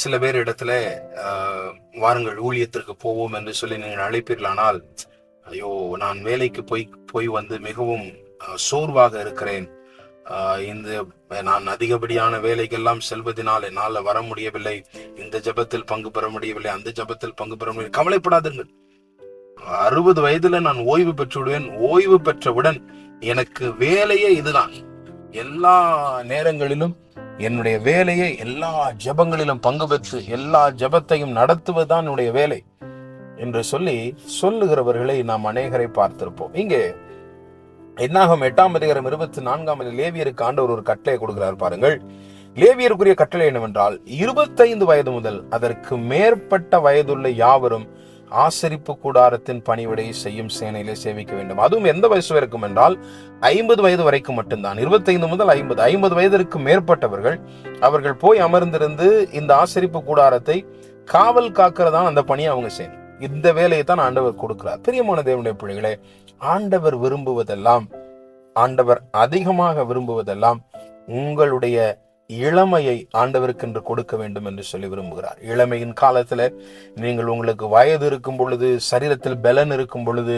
சில பேர் இடத்துல வாருங்கள் ஊழியத்திற்கு போவோம் என்று சொல்லி நீங்கள் அழைப்பீர்களானால், ஐயோ நான் வேலைக்கு போய் போய் வந்து மிகவும் சோர்வாக இருக்கிறேன், இந்த நான் அதிகப்படியான வேலைக்கெல்லாம் செல்வதனால் என்னால் வர முடியவில்லை, இந்த ஜெபத்தில் பங்கு பெற முடியவில்லை, அந்த ஜெபத்தில் பங்கு பெற முடியவில்லை. கவலைப்படாதீர்கள். 60 வயதுல நான் ஓய்வு பெற்று விடுவேன். ஓய்வு பெற்றவுடன் எனக்கு வேலையே இதுதான். எல்லா நேரங்களிலும் என்னுடைய வேலையை எல்லா ஜெபங்களிலும் பங்கு பெற்று எல்லா ஜெபத்தையும் நடத்துவதுதான் என்னுடைய வேலை என்று சொல்லி சொல்லுகிறவர்களை நாம் அநேகரை பார்த்திருப்போம். இங்கே என்னாகும் 8ஆம் அதிகாரம் 24ஆம் லேவியருக்கு ஆண்டவர் ஒரு கட்டளை கொடுக்கிறார் பாருங்கள். லேவியருக்குரிய கட்டளை என்னவென்றால், 25 வயது முதல் அதற்கு மேற்பட்ட வயதுள்ள யாவரும் ஆசரிப்பு கூடாரத்தின் பணிவிடையை செய்யும் சேனையிலே சேவிக்க வேண்டும். அதுவும் எந்த வயசு வரைக்கும் என்றால் 50 வயது வரைக்கும் மட்டும்தான். 25 முதல் 50 வயதிற்கு மேற்பட்டவர்கள் அவர்கள் போய் அமர்ந்திருந்து இந்த ஆசரிப்பு கூடாரத்தை காவல் காக்கிறதான் அந்த பணியை அவங்க செய்யணும். இந்த வேலையை தான் ஆண்டவர் கொடுக்கிறார். பிரியமான தேவனுடைய பிள்ளைகளே, ஆண்டவர் விரும்புவதெல்லாம், ஆண்டவர் அதிகமாக விரும்புவதெல்லாம் உங்களுடைய இளமையை ஆண்டவருக்கு என்று கொடுக்க வேண்டும் என்று சொல்லி விரும்புகிறார். இளமையின் காலத்துல நீங்கள் உங்களுக்கு வயது இருக்கும் பொழுது, சரீரத்தில் பலன் இருக்கும் பொழுது,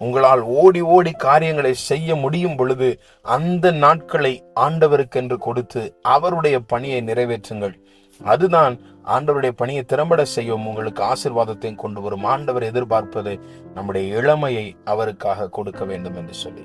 உங்களால் ஓடி ஓடி காரியங்களை செய்ய முடியும் பொழுது, அந்த நாட்களை ஆண்டவருக்கு என்று கொடுத்து அவருடைய பணியை நிறைவேற்றுங்கள். அதுதான் ஆண்டவருடைய பணியை திறம்பட செய்யும் உங்களுக்கு ஆசீர்வாதத்தையும் கொண்டு வரும். ஆண்டவர் எதிர்பார்ப்பது நம்முடைய இளமையை அவருக்காக கொடுக்க வேண்டும் என்று சொல்லி.